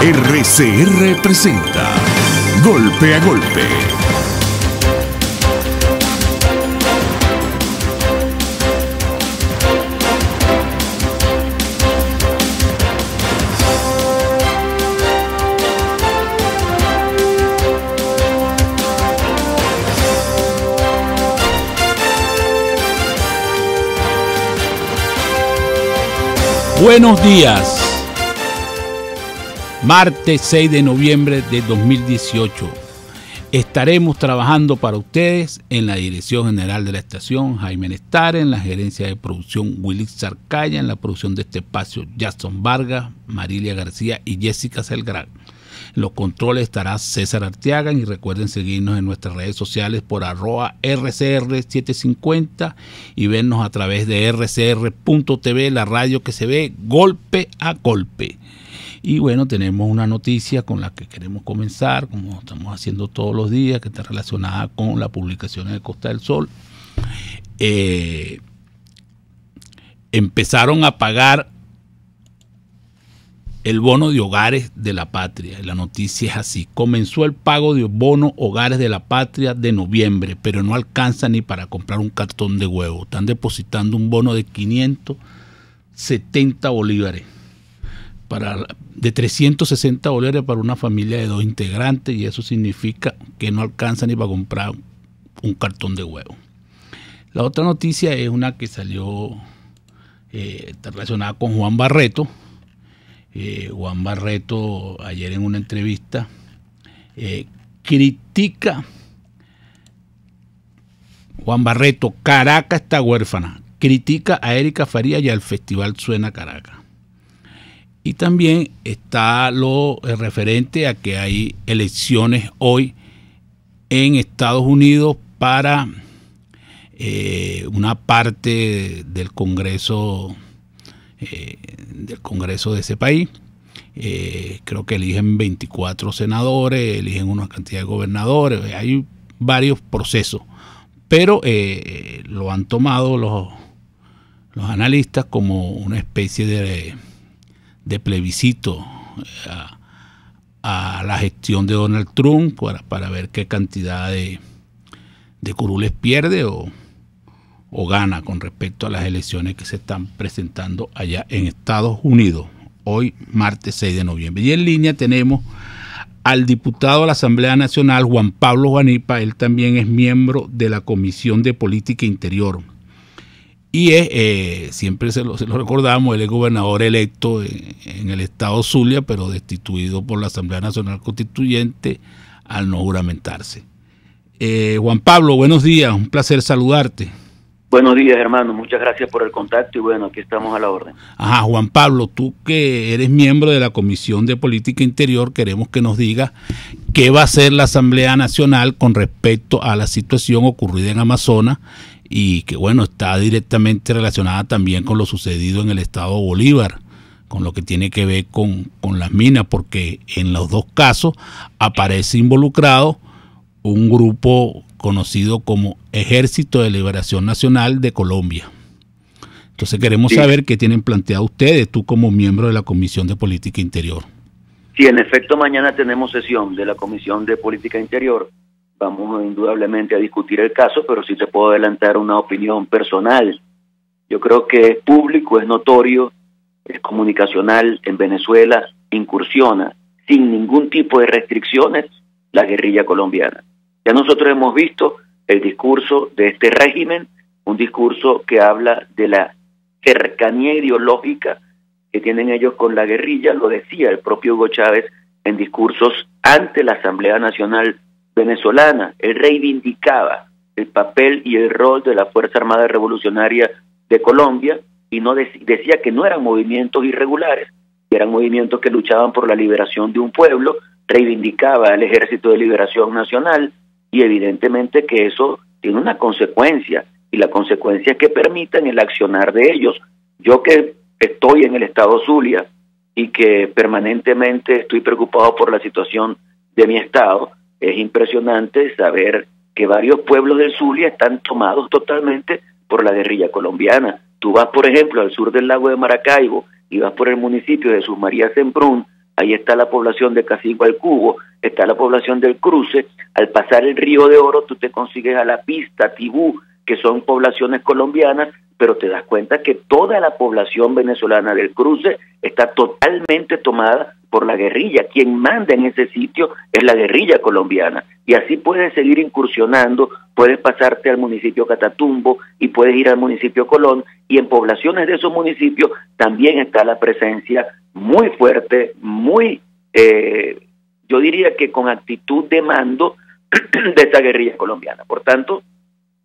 RCR presenta Golpe a Golpe. Buenos días. Martes 6 de noviembre de 2018. Estaremos trabajando para ustedes en la dirección general de la estación, Jaime Nestare, en la gerencia de producción, Willy Zarcaya, en la producción de este espacio, Jackson Vargas, Marilia García y Jessica Selgrán. En los controles estará César Arteaga y recuerden seguirnos en nuestras redes sociales por @RCR750 y vernos a través de rcr.tv, la radio que se ve golpe a golpe. Y bueno, tenemos una noticia con la que queremos comenzar, como estamos haciendo todos los días, que está relacionada con las publicaciones de Costa del Sol. Empezaron a pagar el bono de hogares de la patria. La noticia es así: comenzó el pago de bono hogares de la patria de noviembre, pero no alcanza ni para comprar un cartón de huevo. Están depositando un bono de 570 bolívares. De 360 bolívares para una familia de 2 integrantes, y eso significa que no alcanza ni para comprar un cartón de huevo. La otra noticia es una que salió, está relacionada con Juan Barreto. Juan Barreto ayer en una entrevista critica, Juan Barreto, Caracas está huérfana, critica a Erika Farías y al Festival Suena Caracas. Y también está lo referente a que hay elecciones hoy en Estados Unidos para una parte del Congreso de ese país. Creo que eligen 24 senadores, eligen una cantidad de gobernadores, hay varios procesos, pero lo han tomado los analistas como una especie de plebiscito a la gestión de Donald Trump para ver qué cantidad de curules pierde o gana con respecto a las elecciones que se están presentando allá en Estados Unidos, hoy martes 6 de noviembre. Y en línea tenemos al diputado de la Asamblea Nacional, Juan Pablo Juanipa. Él también es miembro de la Comisión de Política Interior. Y siempre se lo recordamos, él es gobernador electo en el estado Zulia, pero destituido por la Asamblea Nacional Constituyente al no juramentarse. Juan Pablo, buenos días, un placer saludarte. Buenos días, hermano, muchas gracias por el contacto y bueno, aquí estamos a la orden. Ajá, Juan Pablo, tú que eres miembro de la Comisión de Política Interior, queremos que nos digas qué va a hacer la Asamblea Nacional con respecto a la situación ocurrida en Amazonas, y que bueno, está directamente relacionada también con lo sucedido en el estado Bolívar, con lo que tiene que ver con las minas, porque en los dos casos aparece involucrado un grupo conocido como Ejército de Liberación Nacional de Colombia. Entonces queremos saber qué tienen planteado ustedes, tú como miembro de la Comisión de Política Interior. Sí, en efecto, mañana tenemos sesión de la Comisión de Política Interior. Vamos indudablemente a discutir el caso, pero sí te puedo adelantar una opinión personal. Yo creo que es público, es notorio, es comunicacional. En Venezuela incursiona sin ningún tipo de restricciones la guerrilla colombiana. Ya nosotros hemos visto el discurso de este régimen, un discurso que habla de la cercanía ideológica que tienen ellos con la guerrilla. Lo decía el propio Hugo Chávez en discursos ante la Asamblea Nacional venezolana. Él reivindicaba el papel y el rol de la Fuerza Armada Revolucionaria de Colombia y no decía que no eran movimientos irregulares, que eran movimientos que luchaban por la liberación de un pueblo. Reivindicaba el Ejército de Liberación Nacional y evidentemente que eso tiene una consecuencia, y la consecuencia es que permitan el accionar de ellos. Yo que estoy en el estado Zulia y que permanentemente estoy preocupado por la situación de mi estado, es impresionante saber que varios pueblos del Zulia están tomados totalmente por la guerrilla colombiana. Tú vas, por ejemplo, al sur del lago de Maracaibo y vas por el municipio de Jesús María Semprún, ahí está la población de Casigua al Cubo, está la población del Cruce. Al pasar el Río de Oro tú te consigues a La Pista, Tibú, que son poblaciones colombianas, pero te das cuenta que toda la población venezolana del Cruce está totalmente tomada por la guerrilla. Quien manda en ese sitio es la guerrilla colombiana, y así puedes seguir incursionando, puedes pasarte al municipio Catatumbo y puedes ir al municipio Colón, y en poblaciones de esos municipios también está la presencia muy fuerte, muy, yo diría que con actitud de mando de esa guerrilla colombiana. Por tanto,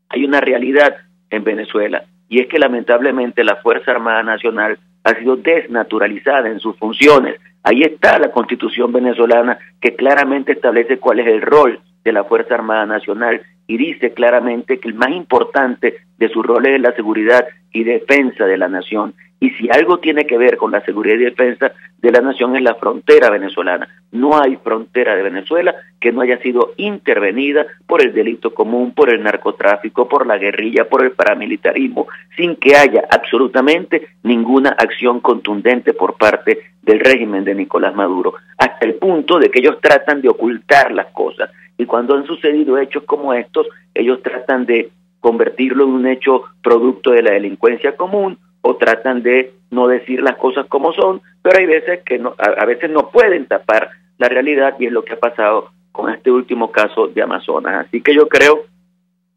hay una realidad en Venezuela, y es que lamentablemente la Fuerza Armada Nacional ha sido desnaturalizada en sus funciones. Ahí está la Constitución venezolana, que claramente establece cuál es el rol de la Fuerza Armada Nacional, y dice claramente que el más importante de sus roles es la seguridad y defensa de la nación. Y si algo tiene que ver con la seguridad y defensa de la nación es la frontera venezolana. No hay frontera de Venezuela que no haya sido intervenida por el delito común, por el narcotráfico, por la guerrilla, por el paramilitarismo, sin que haya absolutamente ninguna acción contundente por parte del régimen de Nicolás Maduro, hasta el punto de que ellos tratan de ocultar las cosas. Y cuando han sucedido hechos como estos, ellos tratan de convertirlo en un hecho producto de la delincuencia común, o tratan de no decir las cosas como son, pero hay veces que no, a veces no pueden tapar la realidad, y es lo que ha pasado con este último caso de Amazonas. Así que yo creo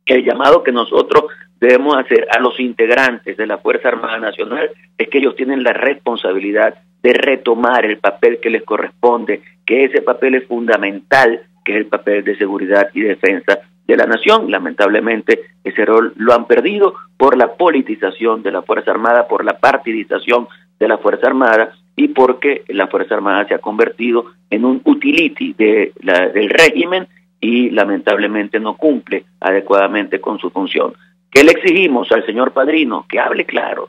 que el llamado que nosotros debemos hacer a los integrantes de la Fuerza Armada Nacional es que ellos tienen la responsabilidad de retomar el papel que les corresponde, que ese papel es fundamental, que es el papel de seguridad y defensa de la nación. Lamentablemente ese rol lo han perdido por la politización de la Fuerza Armada, por la partidización de la Fuerza Armada, y porque la Fuerza Armada se ha convertido en un utility del régimen, y lamentablemente no cumple adecuadamente con su función. ¿Qué le exigimos al señor Padrino? Que hable claro,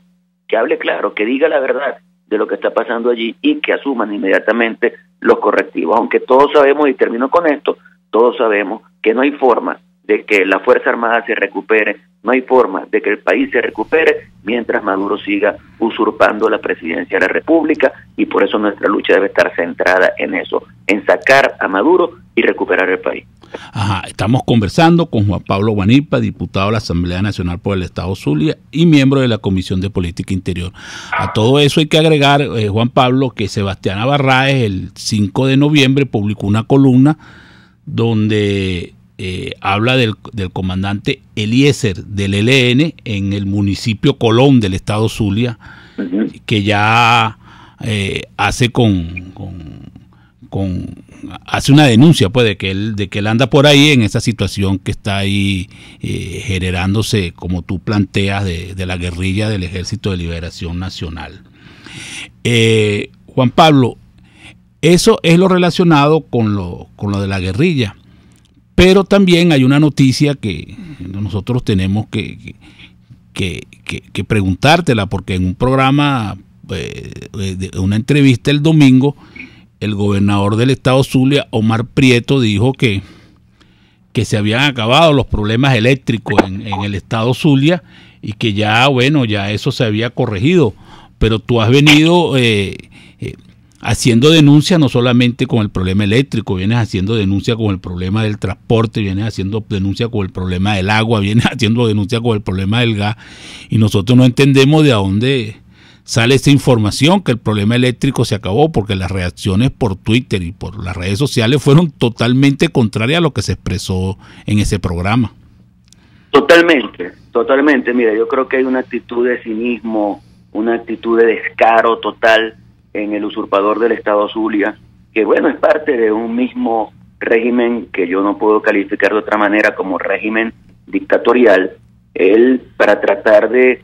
que diga la verdad de lo que está pasando allí, y que asuman inmediatamente los correctivos. Aunque todos sabemos, y termino con esto, todos sabemos que no hay forma de que la Fuerza Armada se recupere, no hay forma de que el país se recupere mientras Maduro siga usurpando la presidencia de la República, y por eso nuestra lucha debe estar centrada en eso, en sacar a Maduro y recuperar el país. Ajá, estamos conversando con Juan Pablo Guanipa, diputado de la Asamblea Nacional por el Estado Zulia y miembro de la Comisión de Política Interior. A todo eso hay que agregar, Juan Pablo, que Sebastián Abarráez el 5 de noviembre publicó una columna donde habla del comandante Eliezer del ELN en el municipio Colón del Estado Zulia, que ya hace hace una denuncia, pues, de que él anda por ahí en esa situación que está ahí generándose, como tú planteas, de la guerrilla del Ejército de Liberación Nacional. Juan Pablo, eso es lo relacionado con lo de la guerrilla, pero también hay una noticia que nosotros tenemos que preguntártela, porque en un programa, de una entrevista el domingo, el gobernador del Estado Zulia, Omar Prieto, dijo que se habían acabado los problemas eléctricos en el Estado Zulia, y que ya eso se había corregido. Pero tú has venido haciendo denuncia no solamente con el problema eléctrico, vienes haciendo denuncia con el problema del transporte, vienes haciendo denuncia con el problema del agua, vienes haciendo denuncia con el problema del gas, y nosotros no entendemos de dónde sale esa información que el problema eléctrico se acabó, porque las reacciones por Twitter y por las redes sociales fueron totalmente contrarias a lo que se expresó en ese programa. Totalmente. Mira, yo creo que hay una actitud de cinismo, una actitud de descaro total en el usurpador del Estado Zulia, que es parte de un mismo régimen que yo no puedo calificar de otra manera como régimen dictatorial. Él, para tratar de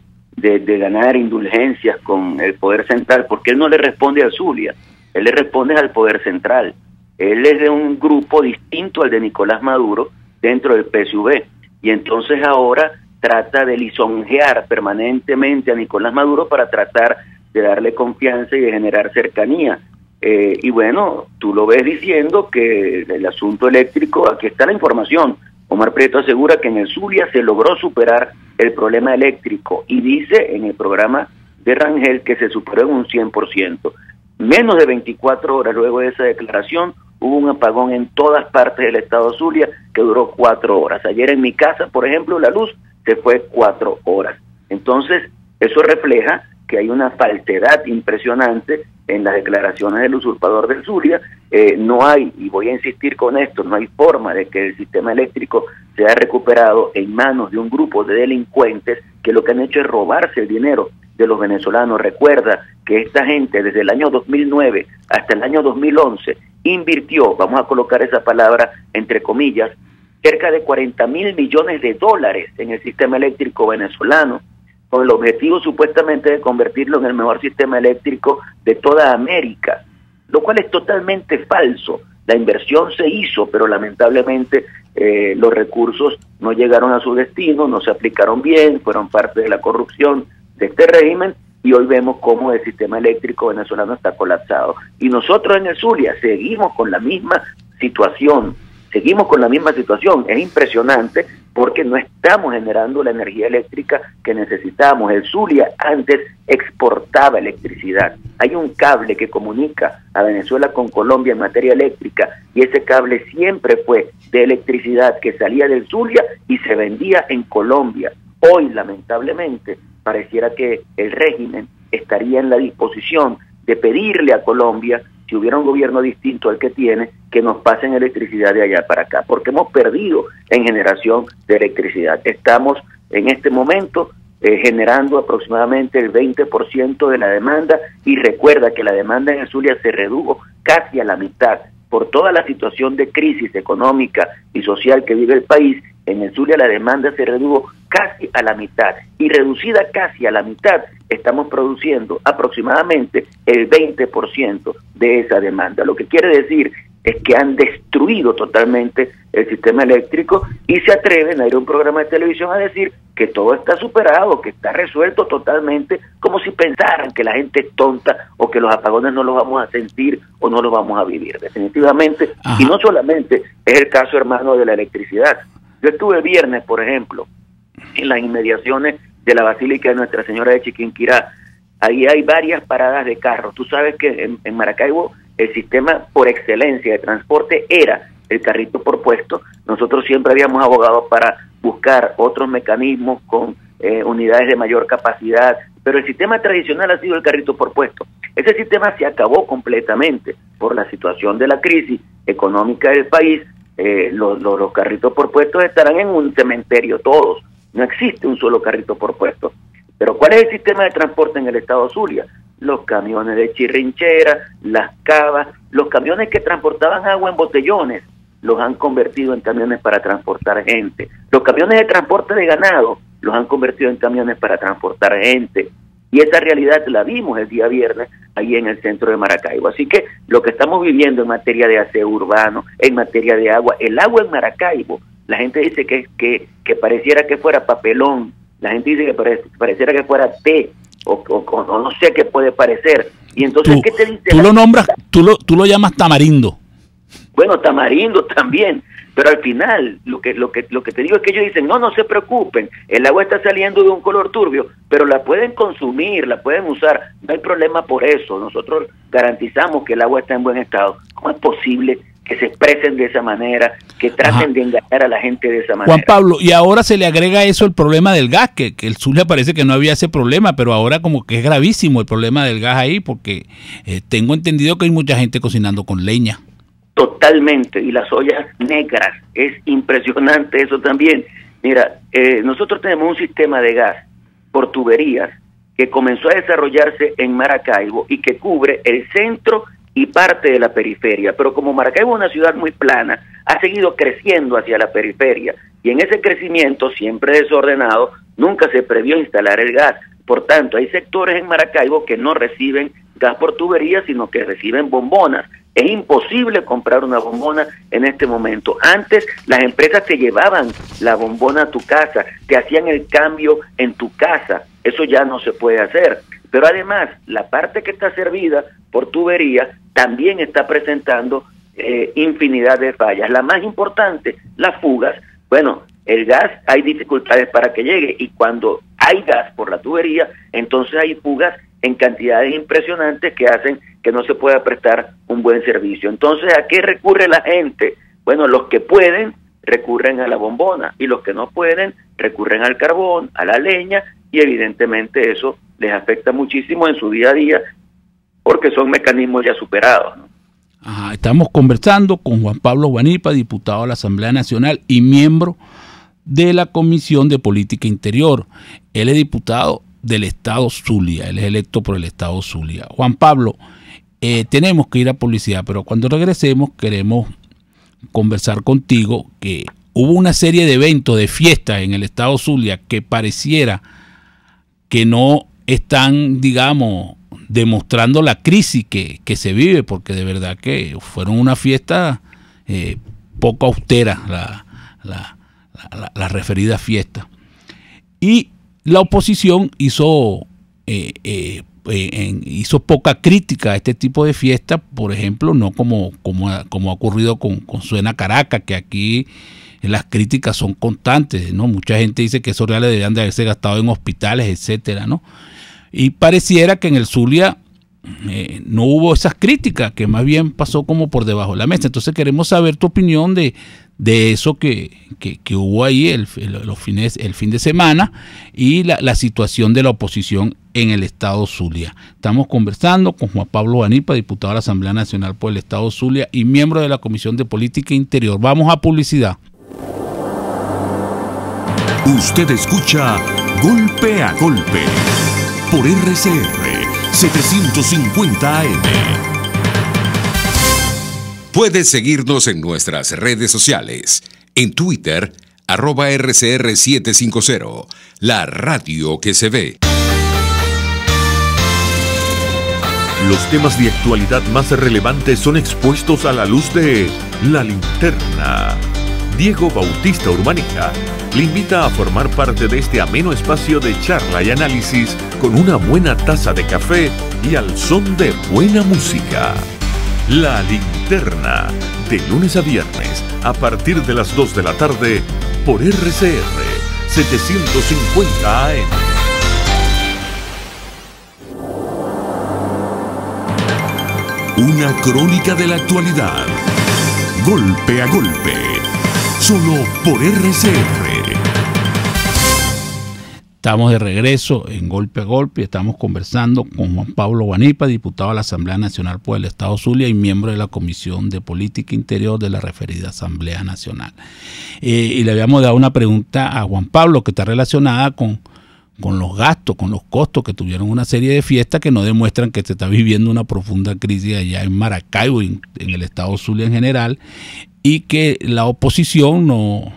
ganar indulgencias con el poder central, porque él no le responde al Zulia, él le responde al poder central. Él es de un grupo distinto al de Nicolás Maduro dentro del PSUV, y entonces ahora trata de lisonjear permanentemente a Nicolás Maduro para tratar de darle confianza y de generar cercanía. Y tú lo ves diciendo que el asunto eléctrico, aquí está la información. Omar Prieto asegura que en el Zulia se logró superar el problema eléctrico, y dice en el programa de Rangel que se superó en un 100%. Menos de 24 horas luego de esa declaración, hubo un apagón en todas partes del estado Zulia que duró 4 horas. Ayer en mi casa, por ejemplo, la luz se fue 4 horas. Entonces, eso refleja que hay una falsedad impresionante en las declaraciones del usurpador del Zulia. No hay, y voy a insistir con esto, no hay forma de que el sistema eléctrico sea recuperado en manos de un grupo de delincuentes que lo que han hecho es robarse el dinero de los venezolanos. Recuerda que esta gente desde el año 2009 hasta el año 2011 invirtió, vamos a colocar esa palabra entre comillas, cerca de 40.000 millones de dólares en el sistema eléctrico venezolano, con el objetivo supuestamente de convertirlo en el mejor sistema eléctrico de toda América, lo cual es totalmente falso. La inversión se hizo, pero lamentablemente los recursos no llegaron a su destino, no se aplicaron bien, fueron parte de la corrupción de este régimen, y hoy vemos cómo el sistema eléctrico venezolano está colapsado. Y nosotros en el Zulia seguimos con la misma situación, Es impresionante porque no estamos generando la energía eléctrica que necesitamos. El Zulia antes exportaba electricidad. Hay un cable que comunica a Venezuela con Colombia en materia eléctrica, y ese cable siempre fue de electricidad que salía del Zulia y se vendía en Colombia. Hoy, lamentablemente, pareciera que el régimen estaría en la disposición de pedirle a Colombia, si hubiera un gobierno distinto al que tiene, que nos pasen electricidad de allá para acá, porque hemos perdido en generación de electricidad. Estamos en este momento generando aproximadamente el 20% de la demanda, y recuerda que la demanda en el Zulia se redujo casi a la mitad por toda la situación de crisis económica y social que vive el país. En el Zulia la demanda se redujo casi a la mitad, y reducida casi a la mitad estamos produciendo aproximadamente el 20% de esa demanda. Lo que quiere decir es que han destruido totalmente el sistema eléctrico y se atreven a ir a un programa de televisión a decir que todo está superado, que está resuelto totalmente, como si pensaran que la gente es tonta o que los apagones no los vamos a sentir o no los vamos a vivir. Definitivamente, y no solamente es el caso, hermano, de la electricidad. Yo estuve el viernes, por ejemplo, en las inmediaciones de la Basílica de Nuestra Señora de Chiquinquirá. Ahí hay varias paradas de carros. Tú sabes que en Maracaibo el sistema por excelencia de transporte era el carrito por puesto. Nosotros siempre habíamos abogado para buscar otros mecanismos con unidades de mayor capacidad, pero el sistema tradicional ha sido el carrito por puesto. Ese sistema se acabó completamente por la situación de la crisis económica del país. Los carritos por puestos estarán en un cementerio todos. No existe un solo carrito por puesto. Pero ¿cuál es el sistema de transporte en el estado Zulia? Los camiones de chirrinchera, las cavas, los camiones que transportaban agua en botellones, los han convertido en camiones para transportar gente. Los camiones de transporte de ganado los han convertido en camiones para transportar gente. Y esa realidad la vimos el día viernes ahí en el centro de Maracaibo. Así que lo que estamos viviendo en materia de aseo urbano, en materia de agua, el agua en Maracaibo, la gente dice que pareciera que fuera papelón, la gente dice que pareciera que fuera té, o no sé qué puede parecer. Y entonces, ¿qué te dice? Tú lo nombras, tú lo llamas tamarindo. Bueno, tamarindo también, pero al final lo que te digo es que ellos dicen, no se preocupen, el agua está saliendo de un color turbio, pero la pueden consumir, la pueden usar, no hay problema por eso, nosotros garantizamos que el agua está en buen estado. ¿Cómo es posible que se expresen de esa manera, que traten de engañar a la gente de esa manera? Juan Pablo, y ahora se le agrega a eso el problema del gas, que el Zulia parece que no había ese problema, pero ahora como que es gravísimo el problema del gas ahí, porque tengo entendido que hay mucha gente cocinando con leña. Totalmente, y las ollas negras, es impresionante eso también. Mira, nosotros tenemos un sistema de gas por tuberías que comenzó a desarrollarse en Maracaibo y que cubre el centro y parte de la periferia, pero como Maracaibo es una ciudad muy plana, ha seguido creciendo hacia la periferia, y en ese crecimiento, siempre desordenado, nunca se previó instalar el gas. Por tanto, hay sectores en Maracaibo que no reciben gas por tubería, sino que reciben bombonas. Es imposible comprar una bombona en este momento. Antes las empresas te llevaban la bombona a tu casa, te hacían el cambio en tu casa. Eso ya no se puede hacer. Pero además, la parte que está servida por tubería también está presentando infinidad de fallas. La más importante, las fugas. Bueno, el gas hay dificultades para que llegue, y cuando hay gas por la tubería, entonces hay fugas en cantidades impresionantes que hacen que no se pueda prestar un buen servicio. Entonces, ¿a qué recurre la gente? Bueno, los que pueden recurren a la bombona y los que no pueden recurren al carbón, a la leña, y evidentemente eso les afecta muchísimo en su día a día porque son mecanismos ya superados, ¿no? Ajá, estamos conversando con Juan Pablo Guanipa, diputado de la Asamblea Nacional y miembro de la Comisión de Política Interior. Él es diputado del Estado Zulia, él es electo por el Estado Zulia. Juan Pablo, tenemos que ir a publicidad, pero cuando regresemos queremos conversar contigo que hubo una serie de eventos, de fiestas en el Estado Zulia que pareciera que no están, digamos, demostrando la crisis que se vive, porque de verdad que fueron una fiesta poco austera, la referida fiesta. Y la oposición hizo poca crítica a este tipo de fiestas, por ejemplo, no como ha ocurrido con Suena Caracas, que aquí las críticas son constantes, ¿no? Mucha gente dice que esos reales deberían de haberse gastado en hospitales, etcétera, ¿no? Y pareciera que en el Zulia no hubo esas críticas, que más bien pasó como por debajo de la mesa. Entonces queremos saber tu opinión de eso que hubo ahí el fin de semana y la situación de la oposición en el Estado Zulia. Estamos conversando con Juan Pablo Guanipa, diputado de la Asamblea Nacional por el Estado Zulia y miembro de la Comisión de Política Interior. Vamos a publicidad. Usted escucha Golpe a Golpe por RCR 750 AM. Puedes seguirnos en nuestras redes sociales. En Twitter, @RCR750, la radio que se ve. Los temas de actualidad más relevantes son expuestos a la luz de La Linterna. Diego Bautista Urbaneja le invita a formar parte de este ameno espacio de charla y análisis con una buena taza de café y al son de buena música. La Linterna, de lunes a viernes, a partir de las 2 de la tarde, por RCR 750 AM. Una crónica de la actualidad. Golpe a golpe. Solo por RCR. Estamos de regreso en Golpe a Golpe. Estamos conversando con Juan Pablo Guanipa, diputado de la Asamblea Nacional por el Estado Zulia y miembro de la Comisión de Política Interior de la referida Asamblea Nacional. Y le habíamos dado una pregunta a Juan Pablo que está relacionada con los gastos, con los costos que tuvieron una serie de fiestas que no demuestran que se está viviendo una profunda crisis allá en Maracaibo y en el Estado Zulia en general, y que la oposición no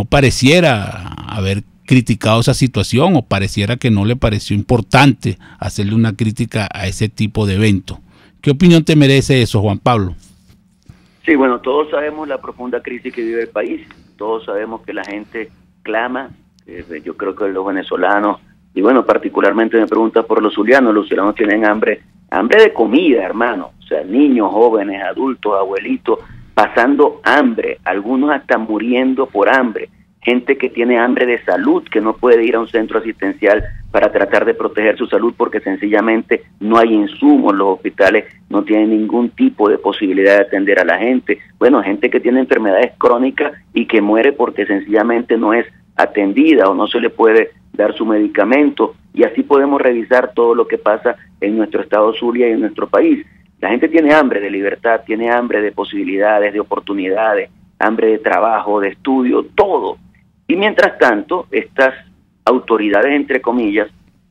pareciera haber criticado esa situación, o pareciera que no le pareció importante hacerle una crítica a ese tipo de eventos. ¿Qué opinión te merece eso, Juan Pablo? Sí, bueno, todos sabemos la profunda crisis que vive el país, todos sabemos que la gente clama, yo creo que los venezolanos, y bueno, particularmente me preguntas por los zulianos tienen hambre de comida, hermano, o sea, niños, jóvenes, adultos, abuelitos, pasando hambre, algunos hasta muriendo por hambre, gente que tiene hambre de salud, que no puede ir a un centro asistencial para tratar de proteger su salud porque sencillamente no hay insumos, los hospitales no tienen ningún tipo de posibilidad de atender a la gente, bueno, gente que tiene enfermedades crónicas y que muere porque sencillamente no es atendida o no se le puede dar su medicamento, y así podemos revisar todo lo que pasa en nuestro estado Zulia y en nuestro país. La gente tiene hambre de libertad, tiene hambre de posibilidades, de oportunidades, hambre de trabajo, de estudio, todo. Y mientras tanto, estas autoridades, entre comillas,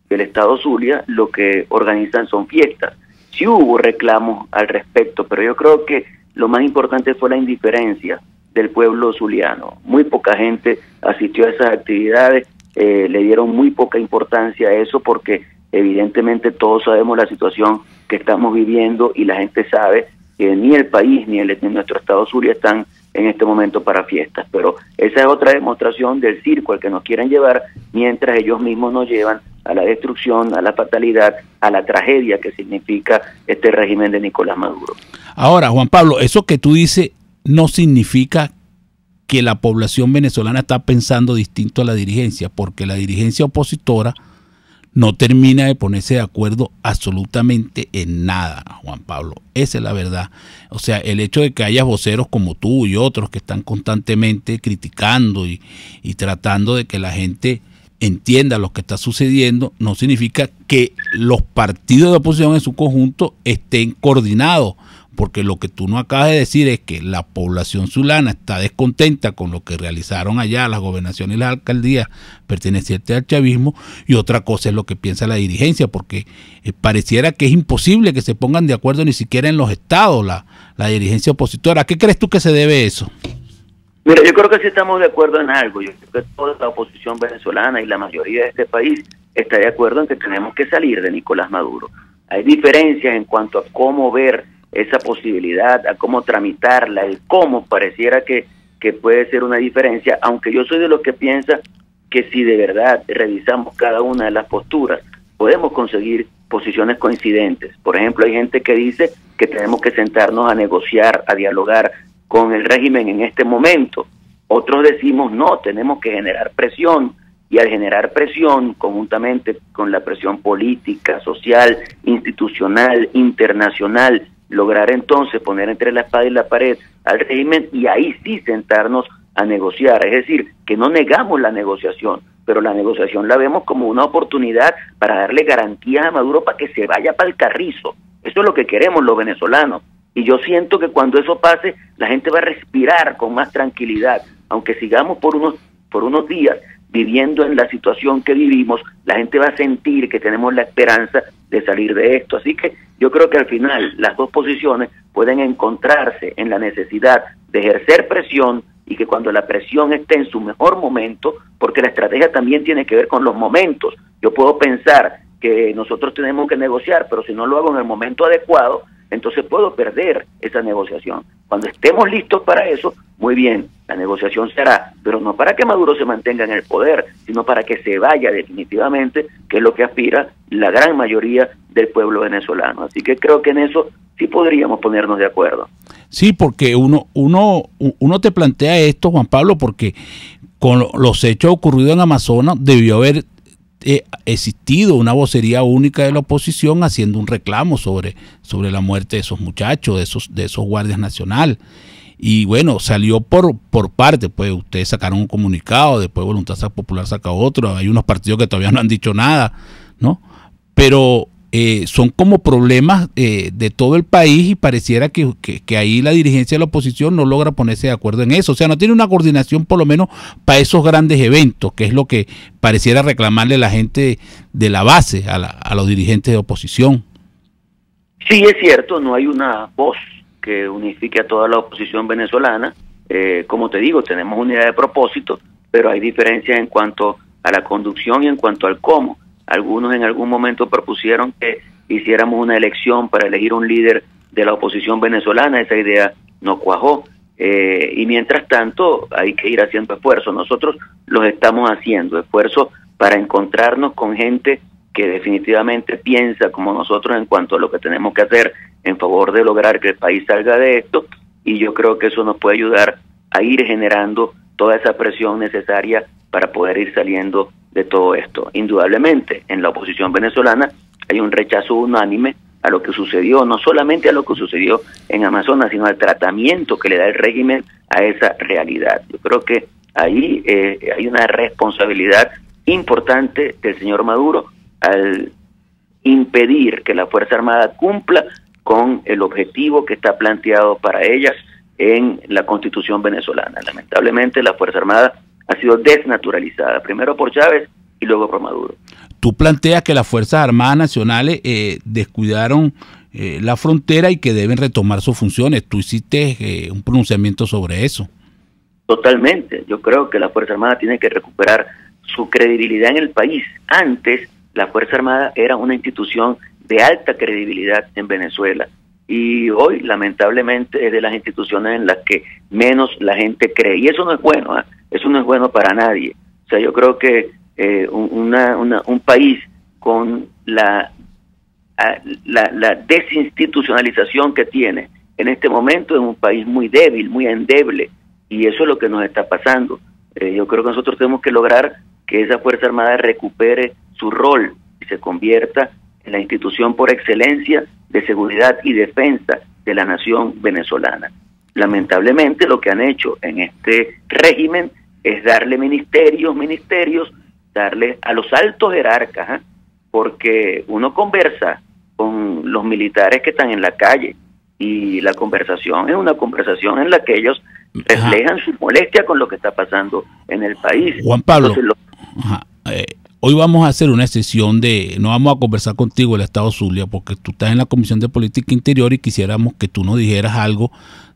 del estado Zulia, lo que organizan son fiestas. Sí hubo reclamos al respecto, pero yo creo que lo más importante fue la indiferencia del pueblo zuliano. Muy poca gente asistió a esas actividades, le dieron muy poca importancia a eso porque evidentemente todos sabemos la situación que estamos viviendo y la gente sabe que ni el país ni nuestro estado Zulia están en este momento para fiestas, pero esa es otra demostración del circo al que nos quieren llevar, mientras ellos mismos nos llevan a la destrucción, a la fatalidad, a la tragedia que significa este régimen de Nicolás Maduro. Ahora, Juan Pablo, eso que tú dices no significa que la población venezolana está pensando distinto a la dirigencia, porque la dirigencia opositora no termina de ponerse de acuerdo absolutamente en nada, Juan Pablo. Esa es la verdad. O sea, el hecho de que haya voceros como tú y otros que están constantemente criticando y tratando de que la gente entienda lo que está sucediendo, no significa que los partidos de oposición en su conjunto estén coordinados, porque lo que tú no acabas de decir es que la población zulana está descontenta con lo que realizaron allá las gobernaciones y las alcaldías pertenecientes al chavismo, y otra cosa es lo que piensa la dirigencia, porque pareciera que es imposible que se pongan de acuerdo ni siquiera en los estados la dirigencia opositora. ¿A qué crees tú que se debe eso? Mira, yo creo que sí estamos de acuerdo en algo. Yo creo que toda la oposición venezolana y la mayoría de este país está de acuerdo en que tenemos que salir de Nicolás Maduro. Hay diferencias en cuanto a cómo ver esa posibilidad, a cómo tramitarla, el cómo pareciera que puede ser una diferencia, aunque yo soy de los que piensa que si de verdad revisamos cada una de las posturas, podemos conseguir posiciones coincidentes. Por ejemplo, hay gente que dice que tenemos que sentarnos a negociar, a dialogar con el régimen en este momento. Otros decimos no, tenemos que generar presión, y al generar presión, conjuntamente con la presión política, social, institucional, internacional, lograr entonces poner entre la espada y la pared al régimen, y ahí sí sentarnos a negociar. Es decir, que no negamos la negociación, pero la negociación la vemos como una oportunidad para darle garantías a Maduro para que se vaya para el carrizo. Eso es lo que queremos los venezolanos, y yo siento que cuando eso pase, la gente va a respirar con más tranquilidad. Aunque sigamos por unos días viviendo en la situación que vivimos, la gente va a sentir que tenemos la esperanza de salir de esto. Así que yo creo que al final las dos posiciones pueden encontrarse en la necesidad de ejercer presión, y que cuando la presión esté en su mejor momento, porque la estrategia también tiene que ver con los momentos. Yo puedo pensar que nosotros tenemos que negociar, pero si no lo hago en el momento adecuado, entonces puedo perder esa negociación. Cuando estemos listos para eso, muy bien, la negociación se hará, pero no para que Maduro se mantenga en el poder, sino para que se vaya definitivamente, que es lo que aspira la gran mayoría del pueblo venezolano. Así que creo que en eso sí podríamos ponernos de acuerdo. Sí, porque uno te plantea esto, Juan Pablo, porque con los hechos ocurridos en Amazonas debió haber existido una vocería única de la oposición haciendo un reclamo sobre la muerte de esos muchachos, de esos guardias nacionales. Y bueno, salió por parte, pues ustedes sacaron un comunicado, después Voluntad Popular saca otro, hay unos partidos que todavía no han dicho nada, ¿no? Pero son como problemas de todo el país, y pareciera que ahí la dirigencia de la oposición no logra ponerse de acuerdo en eso. O sea, no tiene una coordinación por lo menos para esos grandes eventos, que es lo que pareciera reclamarle la gente de la base a los dirigentes de oposición. Sí, es cierto, no hay una voz que unifique a toda la oposición venezolana. Como te digo, tenemos unidad de propósito, pero hay diferencias en cuanto a la conducción y en cuanto al cómo. Algunos en algún momento propusieron que hiciéramos una elección para elegir un líder de la oposición venezolana. Esa idea no cuajó, y mientras tanto hay que ir haciendo esfuerzos. Nosotros los estamos haciendo, esfuerzos para encontrarnos con gente que definitivamente piensa como nosotros en cuanto a lo que tenemos que hacer en favor de lograr que el país salga de esto, y yo creo que eso nos puede ayudar a ir generando toda esa presión necesaria para poder ir saliendo de todo esto. Indudablemente, en la oposición venezolana hay un rechazo unánime a lo que sucedió, no solamente a lo que sucedió en Amazonas, sino al tratamiento que le da el régimen a esa realidad. Yo creo que ahí hay una responsabilidad importante del señor Maduro al impedir que la Fuerza Armada cumpla con el objetivo que está planteado para ellas en la Constitución venezolana. Lamentablemente, la Fuerza Armada ha sido desnaturalizada, primero por Chávez y luego por Maduro. Tú planteas que las Fuerzas Armadas Nacionales descuidaron la frontera y que deben retomar sus funciones. Tú hiciste un pronunciamiento sobre eso. Totalmente. Yo creo que la Fuerza Armada tiene que recuperar su credibilidad en el país. Antes, la Fuerza Armada era una institución de alta credibilidad en Venezuela, y hoy lamentablemente es de las instituciones en las que menos la gente cree, y eso no es bueno, eso no es bueno para nadie. O sea, yo creo que un país con la desinstitucionalización que tiene en este momento es un país muy débil, muy endeble, y eso es lo que nos está pasando. Yo creo que nosotros tenemos que lograr que esa Fuerza Armada recupere su rol y se convierta en la institución por excelencia de seguridad y defensa de la nación venezolana. Lamentablemente lo que han hecho en este régimen es darle ministerios, darle a los altos jerarcas, porque uno conversa con los militares que están en la calle y la conversación es una conversación en la que ellos reflejan su molestia con lo que está pasando en el país. Juan Pablo, hoy vamos a hacer una sesión no vamos a conversar contigo del Estado Zulia porque tú estás en la Comisión de Política Interior y quisiéramos que tú nos dijeras algo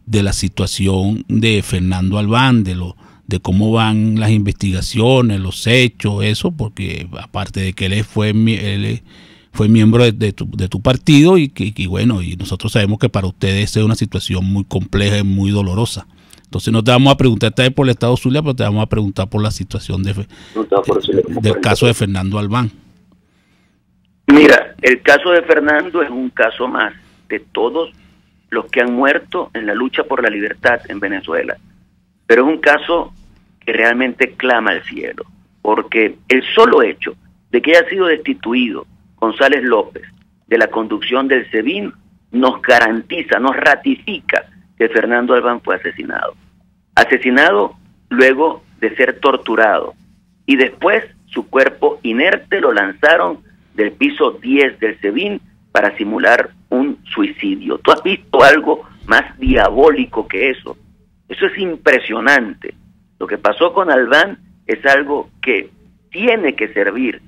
de la situación de Fernando Albán, de cómo van las investigaciones, los hechos, eso, porque aparte de que él fue miembro de tu partido y bueno, y nosotros sabemos que para ustedes es una situación muy compleja y muy dolorosa. Entonces no te vamos a preguntar por el Estado Zulia, pero te vamos a preguntar por la situación del caso de Fernando Albán. Mira, el caso de Fernando es un caso más de todos los que han muerto en la lucha por la libertad en Venezuela. Pero es un caso que realmente clama al cielo, porque el solo hecho de que haya sido destituido González López de la conducción del SEBIN nos garantiza, nos ratifica que Fernando Albán fue asesinado luego de ser torturado, y después su cuerpo inerte lo lanzaron del piso 10 del SEBIN para simular un suicidio. ¿Tú has visto algo más diabólico que eso? Eso es impresionante. Lo que pasó con Albán es algo que tiene que servir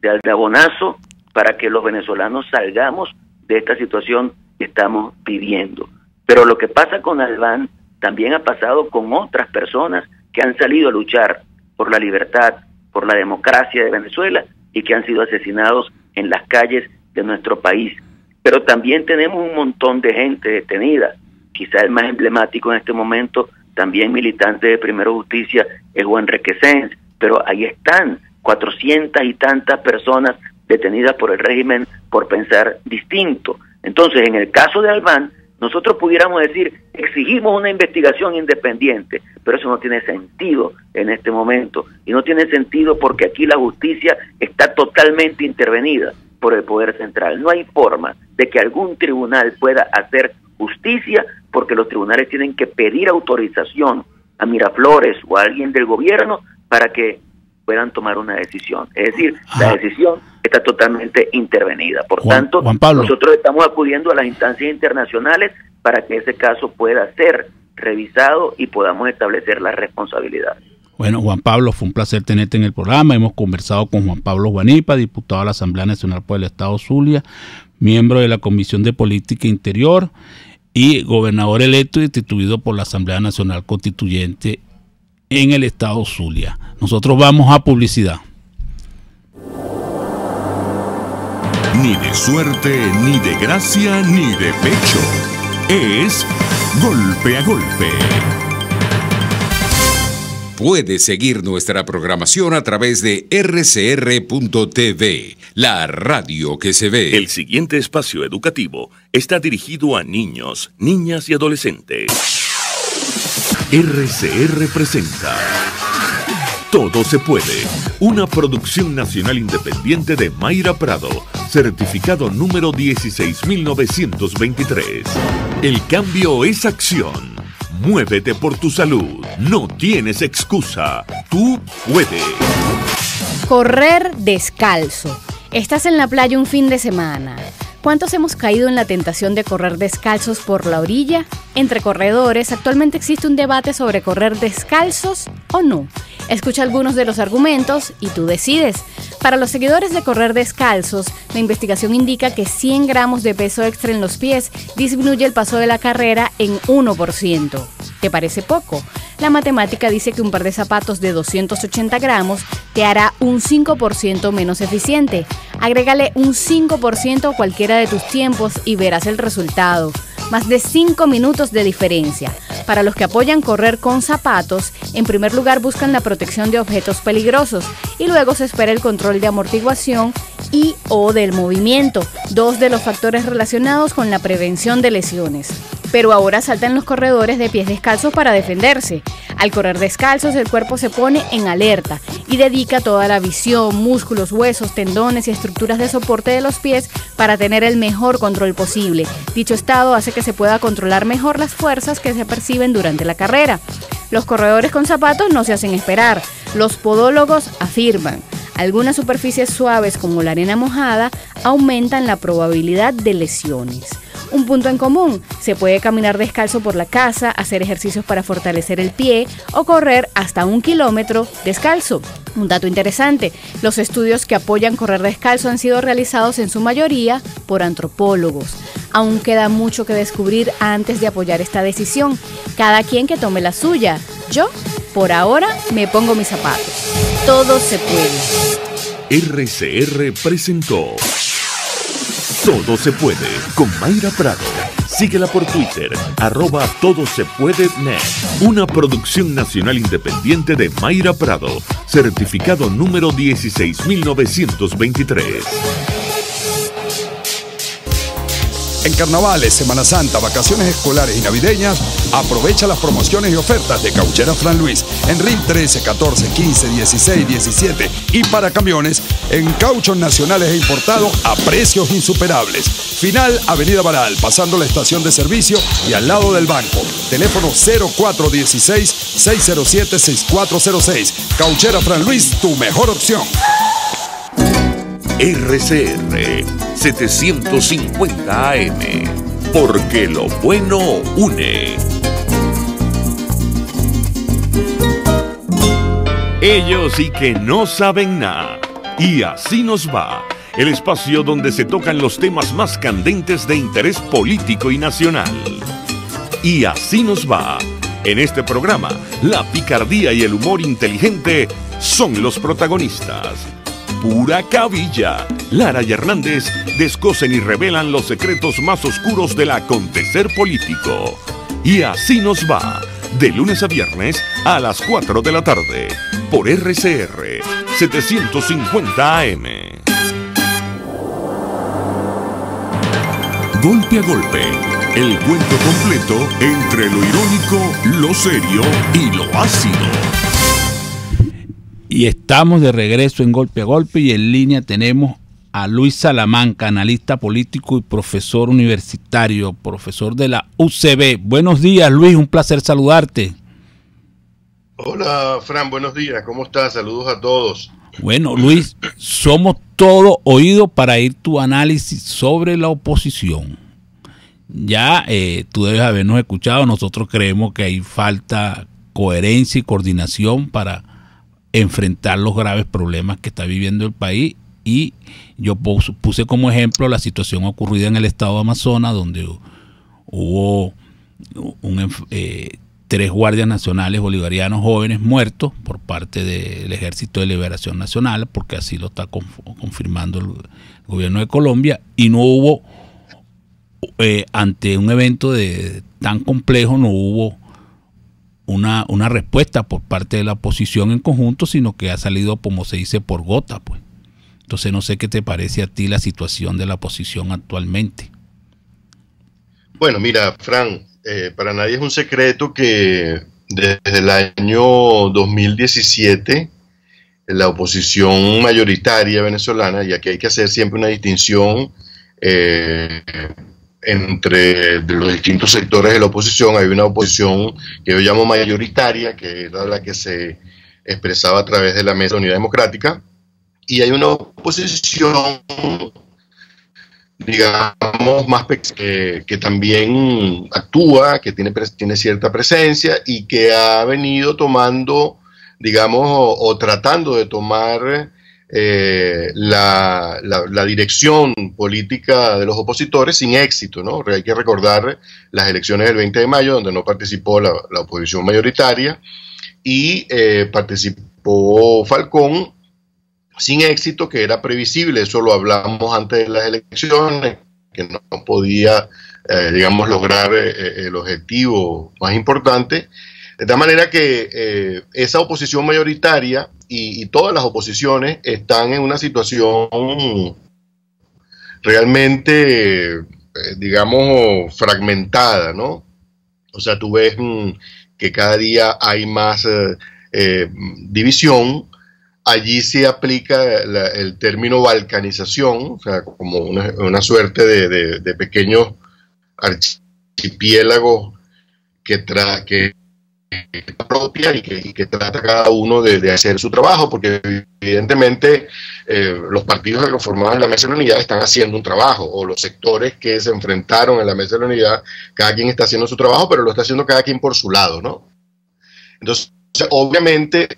de aldabonazo para que los venezolanos salgamos de esta situación que estamos viviendo. Pero lo que pasa con Albán también ha pasado con otras personas que han salido a luchar por la libertad, por la democracia de Venezuela y que han sido asesinados en las calles de nuestro país. Pero también tenemos un montón de gente detenida. Quizá el más emblemático en este momento, también militante de Primero Justicia, es Juan Requesens, pero ahí están 400 y tantas personas detenidas por el régimen por pensar distinto. Entonces, en el caso de Albán, nosotros pudiéramos decir, exigimos una investigación independiente, pero eso no tiene sentido en este momento, y no tiene sentido porque aquí la justicia está totalmente intervenida por el poder central. No hay forma de que algún tribunal pueda hacer justicia porque los tribunales tienen que pedir autorización a Miraflores o a alguien del gobierno para que puedan tomar una decisión. Es decir, la decisión está totalmente intervenida. Por tanto, nosotros estamos acudiendo a las instancias internacionales para que ese caso pueda ser revisado y podamos establecer la responsabilidad. Bueno, Juan Pablo, fue un placer tenerte en el programa. Hemos conversado con Juan Pablo Guanipa, diputado a la Asamblea Nacional por el Estado Zulia, miembro de la Comisión de Política Interior y gobernador electo y destituido por la Asamblea Nacional Constituyente en el Estado Zulia. Nosotros vamos a publicidad. Ni de suerte, ni de gracia, ni de pecho. Es Golpe a Golpe. Puedes seguir nuestra programación a través de rcr.tv, la radio que se ve. El siguiente espacio educativo está dirigido a niños, niñas y adolescentes. RCR presenta Todo se puede, una producción nacional independiente de Mayra Prado, certificado número 16923. El cambio es acción. Muévete por tu salud. No tienes excusa. Tú puedes. Correr descalzo. Estás en la playa un fin de semana. ¿Cuántos hemos caído en la tentación de correr descalzos por la orilla? Entre corredores, actualmente existe un debate sobre correr descalzos o no. Escucha algunos de los argumentos y tú decides. Para los seguidores de correr descalzos, la investigación indica que 100 gramos de peso extra en los pies disminuye el paso de la carrera en 1%. ¿Te parece poco? La matemática dice que un par de zapatos de 280 gramos te hará un 5% menos eficiente. Agrégale un 5% a cualquiera de tus tiempos y verás el resultado. Más de 5 minutos de diferencia. Para los que apoyan correr con zapatos, en primer lugar buscan la protección de objetos peligrosos y luego se espera el control de amortiguación y o del movimiento, dos de los factores relacionados con la prevención de lesiones. Pero ahora saltan los corredores de pies descalzos para defenderse. Al correr descalzos, el cuerpo se pone en alerta y dedica toda la visión, músculos, huesos, tendones y estructuras de soporte de los pies para tener el mejor control posible. Dicho estado hace que se pueda controlar mejor las fuerzas que se perciben durante la carrera. Los corredores con zapatos no se hacen esperar. Los podólogos afirman: algunas superficies suaves como la arena mojada aumentan la probabilidad de lesiones. Un punto en común: se puede caminar descalzo por la casa, hacer ejercicios para fortalecer el pie o correr hasta 1 kilómetro descalzo. Un dato interesante: los estudios que apoyan correr descalzo han sido realizados en su mayoría por antropólogos. Aún queda mucho que descubrir antes de apoyar esta decisión. Cada quien que tome la suya. Yo, por ahora, me pongo mis zapatos. Todo se puede. RCR presentó Todo se puede con Mayra Prado. Síguela por Twitter, @todosepuede.net. Una producción nacional independiente de Mayra Prado, certificado número 16923. En carnavales, Semana Santa, vacaciones escolares y navideñas, aprovecha las promociones y ofertas de Cauchera Fran Luis en RIN 13, 14, 15, 16, 17 y para camiones en cauchos nacionales e importados a precios insuperables. Final Avenida Baral, pasando la estación de servicio y al lado del banco. Teléfono 0416-607-6406. Cauchera Fran Luis, tu mejor opción. RCR 750 AM, porque lo bueno une. Ellos y que no saben nada. Y así nos va. El espacio donde se tocan los temas más candentes de interés político y nacional. Y así nos va. En este programa, la picardía y el humor inteligente son los protagonistas. Pura cabilla. Lara y Hernández descosen y revelan los secretos más oscuros del acontecer político. Y así nos va, de lunes a viernes a las 4 de la tarde, por RCR 750 AM. Golpe a golpe, el cuento completo entre lo irónico, lo serio y lo ácido. Y estamos de regreso en Golpe a Golpe y en línea tenemos a Luis Salamanca, analista político y profesor universitario, profesor de la UCB. Buenos días, Luis, un placer saludarte. Hola, Fran, buenos días, ¿cómo estás? Saludos a todos. Bueno, Luis, somos todo oído para ir tu análisis sobre la oposición. Ya tú debes habernos escuchado, nosotros creemos que hay falta coherencia y coordinación para enfrentar los graves problemas que está viviendo el país, y yo puse como ejemplo la situación ocurrida en el estado de Amazonas, donde hubo 3 guardias nacionales bolivarianos jóvenes muertos por parte del Ejército de Liberación Nacional, porque así lo está confirmando el gobierno de Colombia, y no hubo, ante un evento tan complejo, no hubo una respuesta por parte de la oposición en conjunto, sino que ha salido, como se dice, por gota, pues. Entonces no sé qué te parece a ti la situación de la oposición actualmente. Bueno, mira, Fran, para nadie es un secreto que desde el año 2017 la oposición mayoritaria venezolana, y aquí hay que hacer siempre una distinción entre los distintos sectores de la oposición. Hay una oposición que yo llamo mayoritaria, que era la que se expresaba a través de la Mesa de Unidad Democrática, y hay una oposición, digamos, más que también actúa, que tiene cierta presencia y que ha venido tomando, digamos, o tratando de tomar la dirección política de los opositores sin éxito, ¿no? Hay que recordar las elecciones del 20 de mayo, donde no participó la oposición mayoritaria, y participó Falcón sin éxito, que era previsible. Eso lo hablamos antes de las elecciones, que no podía, digamos, lograr el objetivo más importante. De tal manera que esa oposición mayoritaria y todas las oposiciones están en una situación realmente, digamos, fragmentada, ¿no? O sea, tú ves que cada día hay más división, allí se aplica el término balcanización, o sea, como una suerte de pequeños archipiélagos que propia y que trata cada uno de hacer su trabajo, porque evidentemente los partidos que conformaban la Mesa de la Unidad están haciendo un trabajo, o los sectores que se enfrentaron en la Mesa de la Unidad, cada quien está haciendo su trabajo, pero lo está haciendo cada quien por su lado, ¿no? Entonces, obviamente,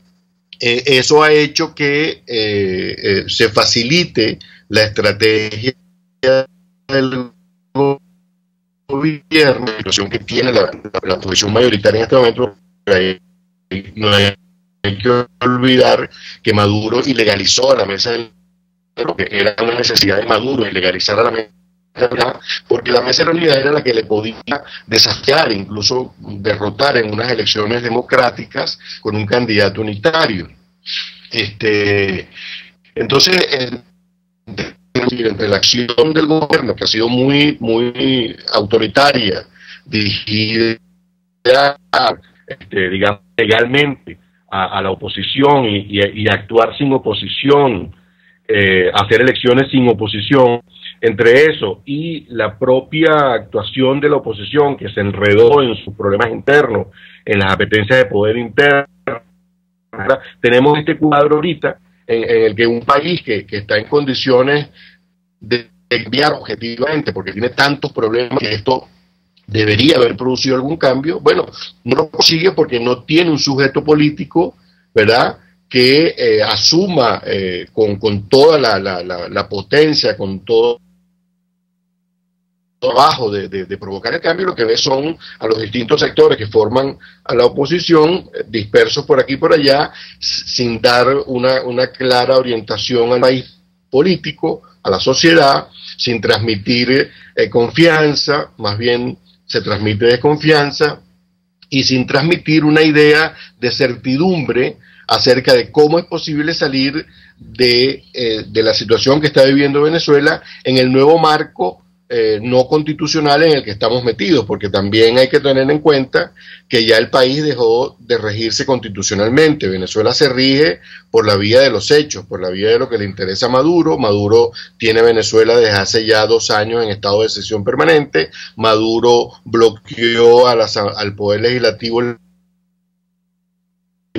eso ha hecho que se facilite la estrategia del gobierno, la situación que tiene la posición mayoritaria en este momento. No hay que olvidar que Maduro ilegalizó a la Mesa del porque era una necesidad de Maduro ilegalizar a la Mesa de la Unidad, porque la Mesa de la Unidad era la que le podía desafiar, incluso derrotar en unas elecciones democráticas con un candidato unitario. Entonces, entre la acción del gobierno, que ha sido muy autoritaria, dirigida digamos, legalmente a la oposición y actuar sin oposición, hacer elecciones sin oposición, entre eso y la propia actuación de la oposición que se enredó en sus problemas internos, en las apetencias de poder interno, tenemos este cuadro ahorita en el que un país que está en condiciones de cambiar objetivamente, porque tiene tantos problemas que esto debería haber producido algún cambio, bueno, no lo consigue porque no tiene un sujeto político, ¿verdad?, que asuma con toda la potencia, con todo trabajo de provocar el cambio. Lo que ve son a los distintos sectores que forman a la oposición dispersos por aquí y por allá, sin dar una clara orientación al país político, a la sociedad, sin transmitir confianza, más bien se transmite desconfianza, y sin transmitir una idea de certidumbre acerca de cómo es posible salir de la situación que está viviendo Venezuela en el nuevo marco no constitucional en el que estamos metidos, porque también hay que tener en cuenta que ya el país dejó de regirse constitucionalmente. Venezuela se rige por la vía de los hechos, por la vía de lo que le interesa a Maduro. Maduro tiene Venezuela desde hace ya 2 años en estado de excepción permanente. Maduro bloqueó al Poder Legislativo el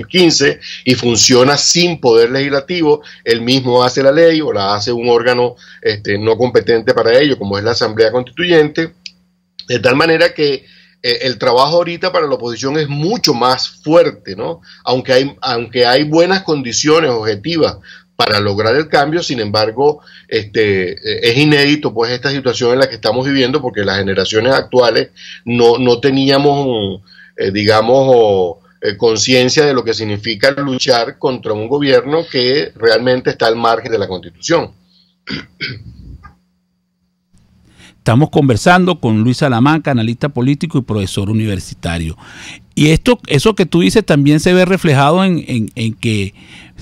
15 y funciona sin poder legislativo. Él mismo hace la ley o la hace un órgano no competente para ello, como es la Asamblea Constituyente, de tal manera que el trabajo ahorita para la oposición es mucho más fuerte, ¿no? Aunque hay buenas condiciones objetivas para lograr el cambio, sin embargo, es inédito pues esta situación en la que estamos viviendo, porque las generaciones actuales no teníamos, conciencia de lo que significa luchar contra un gobierno que realmente está al margen de la Constitución. Estamos conversando con Luis Salamanca, analista político y profesor universitario. Y eso que tú dices también se ve reflejado en que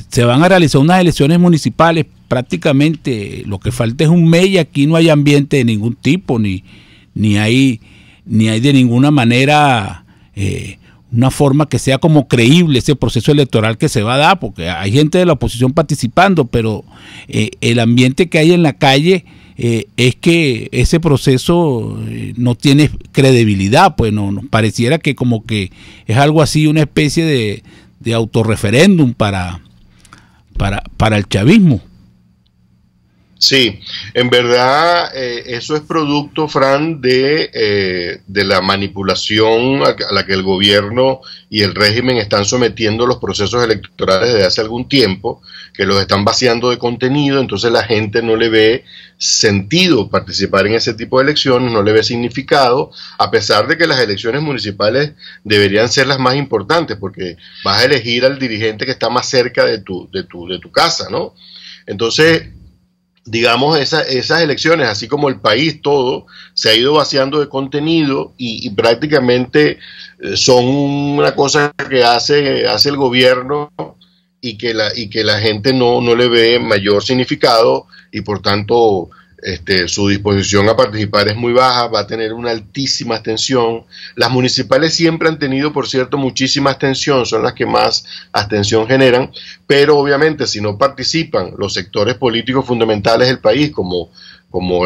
se van a realizar unas elecciones municipales. Prácticamente lo que falta es un mes y aquí no hay ambiente de ningún tipo, ni hay de ninguna manera una forma que sea como creíble ese proceso electoral que se va a dar, porque hay gente de la oposición participando, pero el ambiente que hay en la calle es que ese proceso no tiene credibilidad, pues no pareciera que como que es algo así, una especie de autorreferéndum para el chavismo. Sí, en verdad eso es producto, Fran, de la manipulación a la que el gobierno y el régimen están sometiendo los procesos electorales desde hace algún tiempo, que los están vaciando de contenido. Entonces la gente no le ve sentido participar en ese tipo de elecciones, no le ve significado, a pesar de que las elecciones municipales deberían ser las más importantes, porque vas a elegir al dirigente que está más cerca de tu casa, ¿no? Entonces, digamos, esas elecciones, así como el país todo, se ha ido vaciando de contenido y prácticamente son una cosa que hace el gobierno y que la gente no le ve mayor significado, y por tanto su disposición a participar es muy baja, va a tener una altísima abstención. Las municipales siempre han tenido, por cierto, muchísima abstención, son las que más abstención generan, pero obviamente si no participan los sectores políticos fundamentales del país, como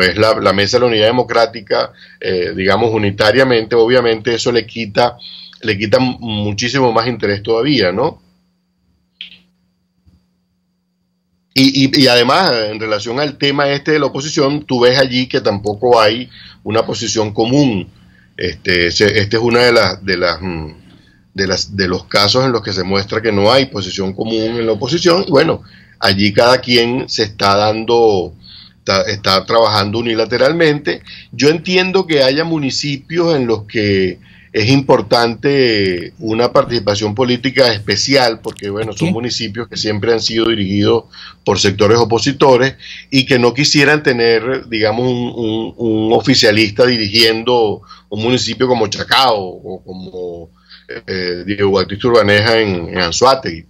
es la Mesa de la Unidad Democrática, digamos unitariamente, obviamente eso le quita muchísimo más interés todavía, ¿no? Y además, en relación al tema de la oposición, tú ves allí que tampoco hay una posición común. Este es una de los casos en los que se muestra que no hay posición común en la oposición. Y bueno, allí cada quien se está trabajando unilateralmente. Yo entiendo que haya municipios en los que es importante una participación política especial, porque bueno, son municipios que siempre han sido dirigidos por sectores opositores y que no quisieran tener, digamos, un oficialista dirigiendo un municipio como Chacao o como Diego Bautista Urbaneja en Anzoátegui.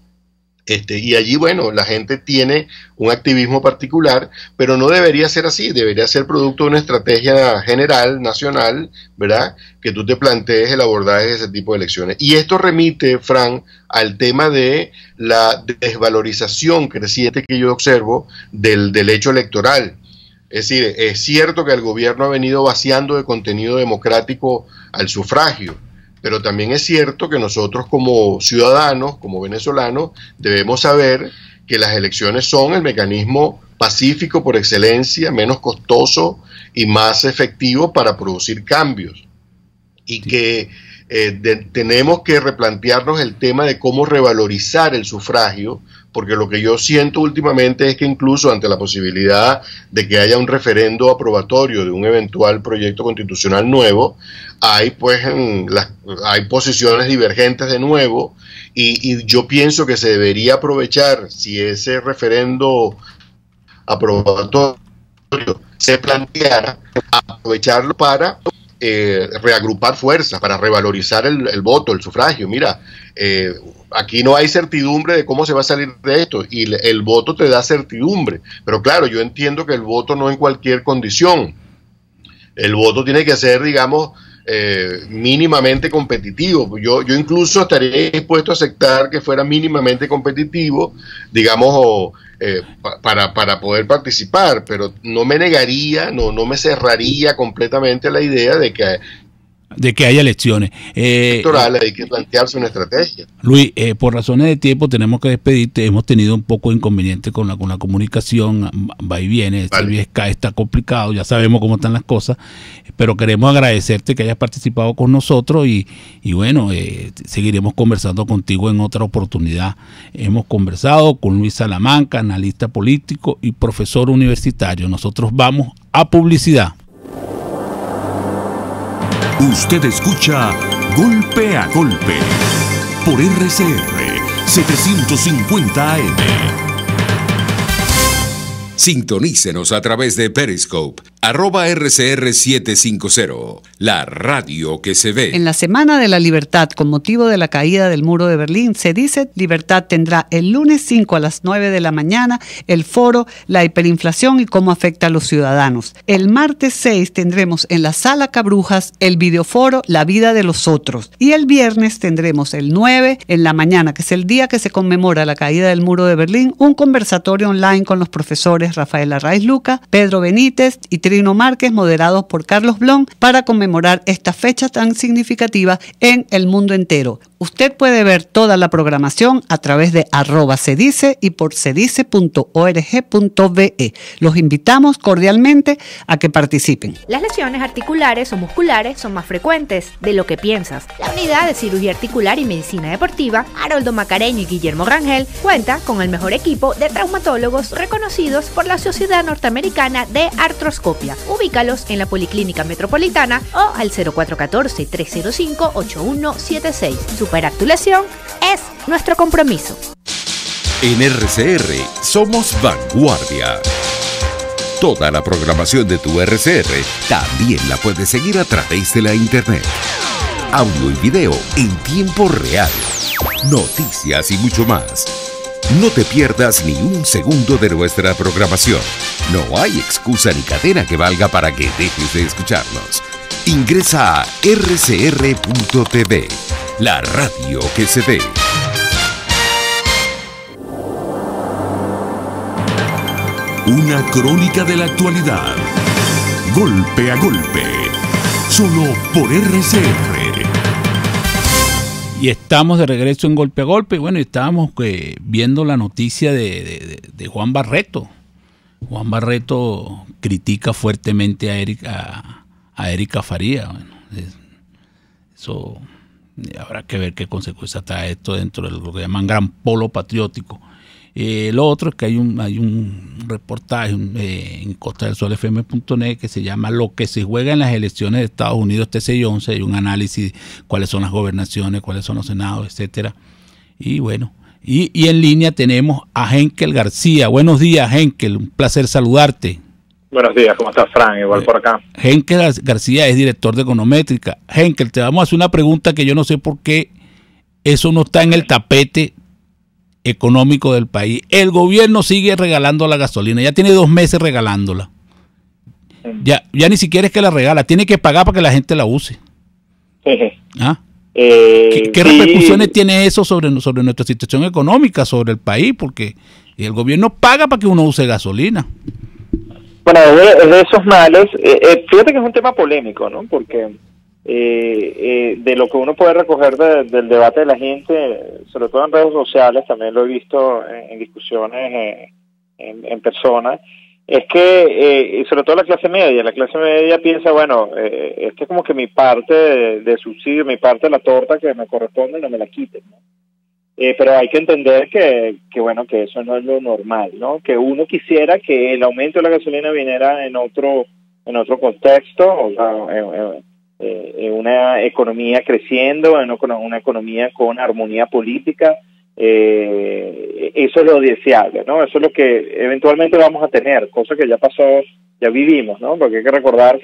Y allí, bueno, la gente tiene un activismo particular, pero no debería ser así, debería ser producto de una estrategia general, nacional, ¿verdad?, que tú te plantees el abordaje de ese tipo de elecciones. Y esto remite, Fran, al tema de la desvalorización creciente que yo observo del hecho electoral. Es decir, es cierto que el gobierno ha venido vaciando de contenido democrático al sufragio, pero también es cierto que nosotros como ciudadanos, como venezolanos, debemos saber que las elecciones son el mecanismo pacífico por excelencia, menos costoso y más efectivo para producir cambios. Y que tenemos que replantearnos el tema de cómo revalorizar el sufragio, porque lo que yo siento últimamente es que incluso ante la posibilidad de que haya un referendo aprobatorio de un eventual proyecto constitucional nuevo, hay posiciones divergentes de nuevo, y yo pienso que se debería aprovechar, si ese referendo aprobatorio se planteara, aprovecharlo para reagrupar fuerzas, para revalorizar el voto, el sufragio. Mira, aquí no hay certidumbre de cómo se va a salir de esto, y el voto te da certidumbre, pero claro, yo entiendo que el voto no en cualquier condición, el voto tiene que ser, digamos, mínimamente competitivo. Yo incluso estaría dispuesto a aceptar que fuera mínimamente competitivo, digamos, para poder participar, pero no me negaría, no me cerraría completamente a la idea de que haya elecciones. Electorales, hay que plantearse una estrategia. Luis, por razones de tiempo tenemos que despedirte. Hemos tenido un poco de inconveniente con la comunicación, va y viene, vale. Está complicado, ya sabemos cómo están las cosas, pero queremos agradecerte que hayas participado con nosotros y bueno, seguiremos conversando contigo en otra oportunidad. Hemos conversado con Luis Salamanca, analista político y profesor universitario. Nosotros vamos a publicidad. Usted escucha Golpe a Golpe por RCR 750 AM. Sintonícenos a través de Periscope, @RCR750, la radio que se ve. En la Semana de la Libertad, con motivo de la caída del muro de Berlín, se dice Libertad tendrá el lunes 5 a las 9 de la mañana el foro La hiperinflación y cómo afecta a los ciudadanos. El martes 6 tendremos en la Sala Cabrujas el videoforo La vida de los otros. Y el viernes tendremos el 9 en la mañana, que es el día que se conmemora la caída del muro de Berlín, un conversatorio online con los profesores Rafael Arraiz Luca, Pedro Benítez y Trino Márquez, moderados por Carlos Blon, para conmemorar esta fecha tan significativa en el mundo entero. Usted puede ver toda la programación a través de @cedice y por cedice.org.be. Los invitamos cordialmente a que participen. Las lesiones articulares o musculares son más frecuentes de lo que piensas. La Unidad de Cirugía Articular y Medicina Deportiva, Haroldo Macareño y Guillermo Rangel, cuenta con el mejor equipo de traumatólogos reconocidos por la Sociedad Norteamericana de Artroscopia. Ubícalos en la Policlínica Metropolitana o al 0414-305-8176. Superactulación es nuestro compromiso. En RCR somos vanguardia. Toda la programación de tu RCR también la puedes seguir a través de la internet. Audio y video en tiempo real. Noticias y mucho más. No te pierdas ni un segundo de nuestra programación. No hay excusa ni cadena que valga para que dejes de escucharnos. Ingresa a rcr.tv, la radio que se ve. Una crónica de la actualidad. Golpe a golpe. Solo por RCR. Y estamos de regreso en Golpe a Golpe. Bueno, estábamos viendo la noticia de Juan Barreto. Juan Barreto critica fuertemente a Erika Faría. Bueno, eso habrá que ver qué consecuencias trae esto dentro de lo que llaman gran polo patriótico. Lo otro es que hay un reportaje en costadelsolfm.net que se llama Lo que se juega en las elecciones de Estados Unidos este 6 y 11. Hay un análisis de cuáles son las gobernaciones, cuáles son los senados, etcétera. Y bueno, y en línea tenemos a Henkel García. Buenos días, Henkel, un placer saludarte. Buenos días, ¿cómo estás, Fran? Igual por acá. Henkel García es director de Econométrica. Henkel, te vamos a hacer una pregunta que yo no sé por qué eso no está en el tapete económico del país. El gobierno sigue regalando la gasolina, ya tiene 2 meses regalándola. Ya ni siquiera es que la regala, tiene que pagar para que la gente la use. ¿Ah? ¿Qué repercusiones tiene eso sobre nuestra situación económica, sobre el país? Porque el gobierno paga para que uno use gasolina. Bueno, es de esos males. Fíjate que es un tema polémico, ¿no? Porque de lo que uno puede recoger del debate de la gente, sobre todo en redes sociales, también lo he visto en discusiones en persona, es que sobre todo la clase media piensa, bueno, esta es como que mi parte de subsidio, mi parte de la torta que me corresponde, no me la quiten, ¿no? Pero hay que entender que bueno, que eso no es lo normal, ¿no? Que uno quisiera que el aumento de la gasolina viniera en otro contexto, o sea, en una economía creciendo, en una economía con armonía política. Eso es lo deseable, ¿no? Eso es lo que eventualmente vamos a tener, cosa que ya pasó, ya vivimos, ¿no? Porque hay que recordar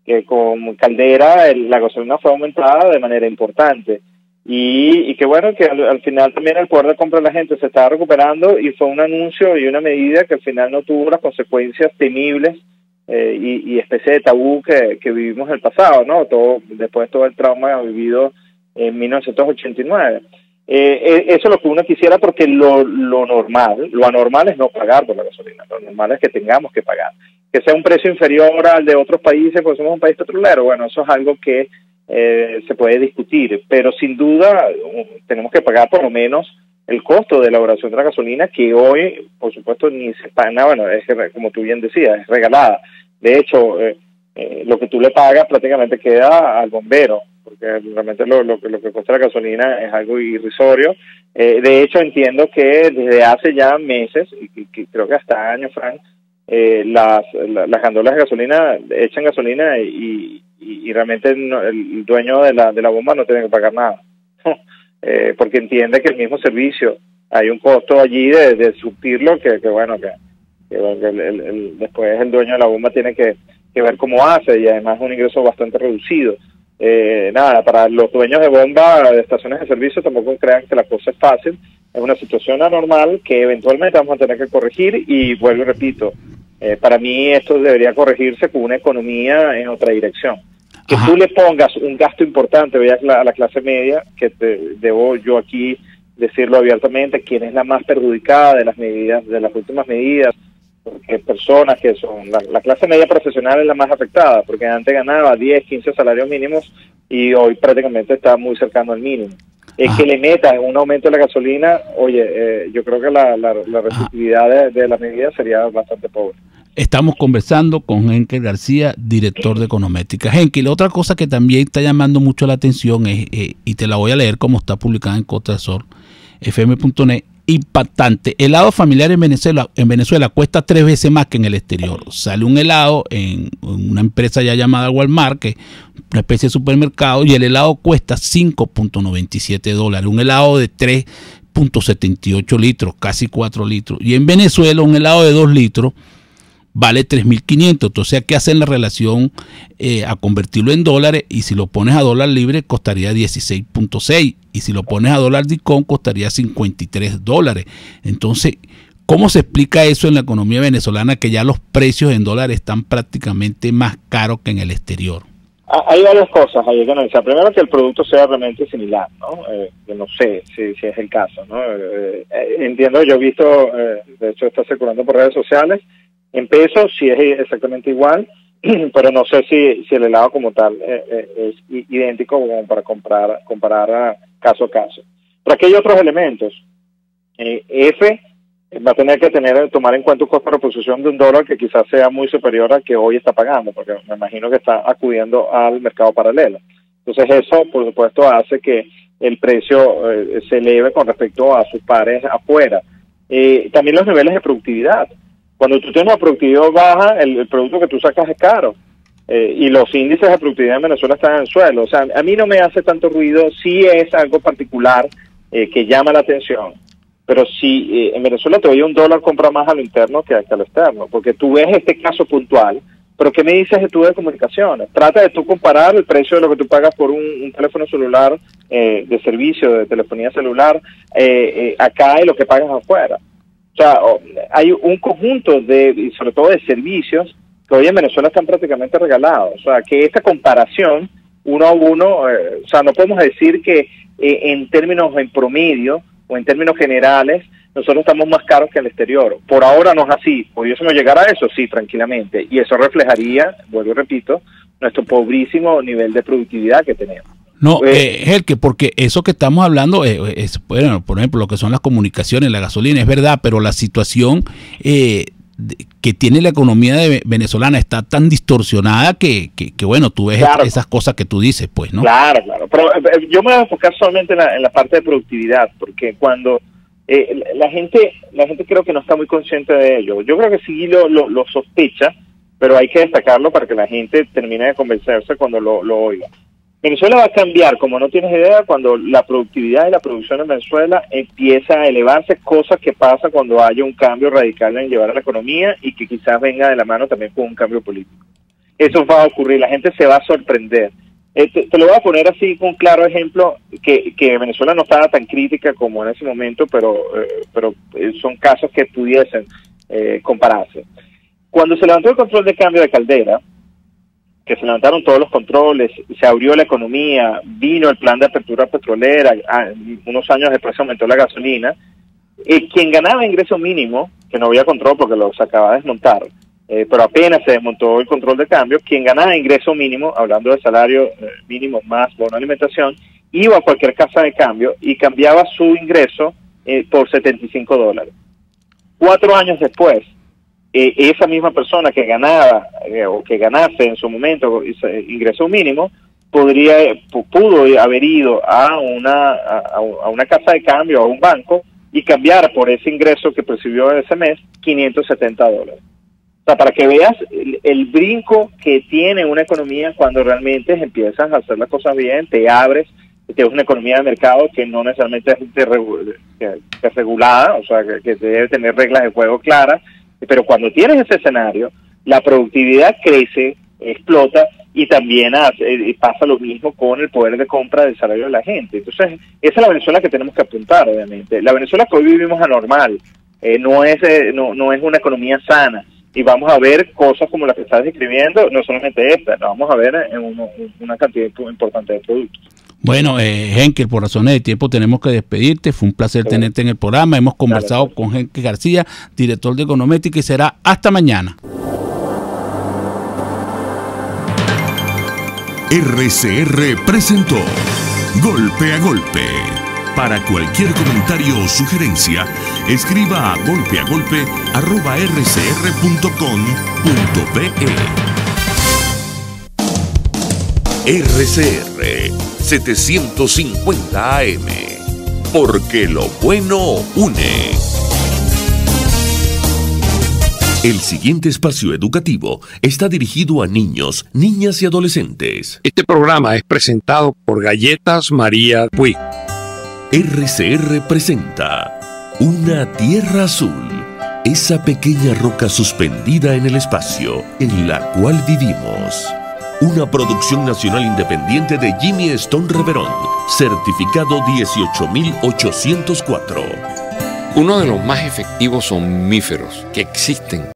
que con Caldera la gasolina fue aumentada de manera importante y que bueno, que al final también el poder de compra de la gente se estaba recuperando y fue un anuncio y una medida que al final no tuvo las consecuencias temibles y especie de tabú que vivimos en el pasado, ¿no? Después de todo el trauma vivido en 1989. Eso es lo que uno quisiera, porque lo anormal es no pagar por la gasolina, lo normal es que tengamos que pagar. Que sea un precio inferior al de otros países, porque somos un país petrolero, bueno, eso es algo que se puede discutir, pero sin duda tenemos que pagar por lo menos el costo de elaboración de la gasolina, que hoy, por supuesto, ni se paga, bueno, es como tú bien decías, es regalada. De hecho, lo que tú le pagas prácticamente queda al bombero, porque realmente lo que cuesta la gasolina es algo irrisorio. De hecho, entiendo que desde hace ya meses, y creo que hasta años, Frank, las gandolas de gasolina echan gasolina y realmente el dueño de la bomba no tiene que pagar nada. Porque entiende que el mismo servicio, hay un costo allí de surtirlo que después el dueño de la bomba tiene que ver cómo hace, y además es un ingreso bastante reducido. Para los dueños de bomba, de estaciones de servicio, tampoco crean que la cosa es fácil. Es una situación anormal que eventualmente vamos a tener que corregir, y vuelvo y repito, para mí esto debería corregirse con una economía en otra dirección. Que tú le pongas un gasto importante a la clase media, que debo yo aquí decirlo abiertamente, quien es la más perjudicada de las últimas medidas, porque personas que son la clase media profesional es la más afectada, porque antes ganaba 10, 15 salarios mínimos y hoy prácticamente está muy cercano al mínimo. Que le metan un aumento de la gasolina, yo creo que la receptividad de la medida sería bastante pobre. Estamos conversando con Henkel García, director de Econométrica. Henkel, otra cosa que también está llamando mucho la atención es, y te la voy a leer como está publicada en Costa del Sol, fm.net, impactante. Helado familiar en Venezuela cuesta 3 veces más que en el exterior. Sale un helado en una empresa ya llamada Walmart, que es una especie de supermercado, y el helado cuesta $5.97. Un helado de 3.78 litros, casi 4 litros. Y en Venezuela un helado de 2 litros vale 3.500. Entonces, ¿qué hacen la relación a convertirlo en dólares? Y si lo pones a dólar libre, costaría 16.6. y si lo pones a $.com costaría $53. Entonces, ¿cómo se explica eso en la economía venezolana, que ya los precios en dólares están prácticamente más caros que en el exterior? Hay varias cosas ahí que analizar. Primero, que el producto sea realmente similar, ¿no? Que no sé si es el caso, ¿no? Entiendo, yo he visto, de hecho está circulando por redes sociales, en pesos sí es exactamente igual, pero no sé si el helado como tal es idéntico como para comparar caso a caso. Pero aquí hay otros elementos. Va a tener que tomar en cuenta un costo de reposición de $1 que quizás sea muy superior al que hoy está pagando, porque me imagino que está acudiendo al mercado paralelo. Entonces eso, por supuesto, hace que el precio se eleve con respecto a sus pares afuera. También los niveles de productividad. Cuando tú tienes una productividad baja, el producto que tú sacas es caro. Y los índices de productividad en Venezuela están en el suelo. O sea, a mí no me hace tanto ruido, sí es algo particular que llama la atención. Pero si en Venezuela todavía $1 compra más a lo interno que a lo externo, porque tú ves este caso puntual, pero ¿qué me dices de tú de comunicaciones? Trata de tú comparar el precio de lo que tú pagas por un teléfono celular de servicio, de telefonía celular, acá y lo que pagas afuera. O sea, hay un conjunto y sobre todo de servicios que hoy en Venezuela están prácticamente regalados. O sea, que esta comparación uno a uno, o sea, no podemos decir que en términos en promedio o en términos generales, nosotros estamos más caros que el exterior. Por ahora no es así. ¿Pudiésemos llegar a eso? Sí, tranquilamente. Y eso reflejaría, vuelvo y repito, nuestro pobrísimo nivel de productividad que tenemos. No, Helke, porque eso que estamos hablando es, bueno, por ejemplo, lo que son las comunicaciones, la gasolina, es verdad, pero la situación que tiene la economía venezolana está tan distorsionada que bueno, tú ves claro, esas cosas que tú dices, pues, ¿no? Claro. Pero yo me voy a enfocar solamente en la parte de productividad, porque cuando la gente creo que no está muy consciente de ello. Yo creo que sí lo sospecha, pero hay que destacarlo para que la gente termine de convencerse cuando lo oiga. Venezuela va a cambiar, como no tienes idea, cuando la productividad y la producción en Venezuela empieza a elevarse, cosas que pasa cuando haya un cambio radical en llevar a la economía y que quizás venga de la mano también con un cambio político. Eso va a ocurrir, la gente se va a sorprender. Te lo voy a poner así con un claro ejemplo, que Venezuela no estaba tan crítica como en ese momento, pero son casos que pudiesen compararse. Cuando se levantó el control de cambio de Caldera, que se levantaron todos los controles, se abrió la economía, vino el plan de apertura petrolera, unos años después se aumentó la gasolina, quien ganaba ingreso mínimo, que no había control porque lo se acaba de desmontar, pero apenas se desmontó el control de cambio, quien ganaba ingreso mínimo, hablando de salario mínimo más bono de alimentación, iba a cualquier casa de cambio y cambiaba su ingreso por $75. 4 años después, esa misma persona que ganaba o que ganase en su momento ingreso mínimo pudo haber ido a una casa de cambio, a un banco, y cambiar por ese ingreso que percibió ese mes $570. O sea, para que veas el brinco que tiene una economía cuando realmente empiezas a hacer las cosas bien, te abres, tienes una economía de mercado que no necesariamente es regulada, o sea, que debe tener reglas de juego claras. Pero cuando tienes ese escenario, la productividad crece, explota, y también pasa lo mismo con el poder de compra del salario de la gente. Entonces, esa es la Venezuela que tenemos que apuntar, obviamente. La Venezuela que hoy vivimos anormal, no es una economía sana, y vamos a ver cosas como las que estás describiendo, no solamente esta, la vamos a ver en una cantidad importante de productos. Bueno, Henkel, por razones de tiempo tenemos que despedirte. Fue un placer tenerte en el programa. Hemos conversado con Henkel García, director de Econométrica, y será hasta mañana. RCR presentó Golpe a Golpe. Para cualquier comentario o sugerencia, escriba a golpeagolpe@rcr.com.pe. RCR 750 AM, porque lo bueno une. El siguiente espacio educativo está dirigido a niños, niñas y adolescentes. Este programa es presentado por Galletas María Puig. RCR presenta Una Tierra Azul, esa pequeña roca suspendida en el espacio en la cual vivimos. Una producción nacional independiente de Jimmy Stone Reverón, certificado 18804. Uno de los más efectivos somníferos que existen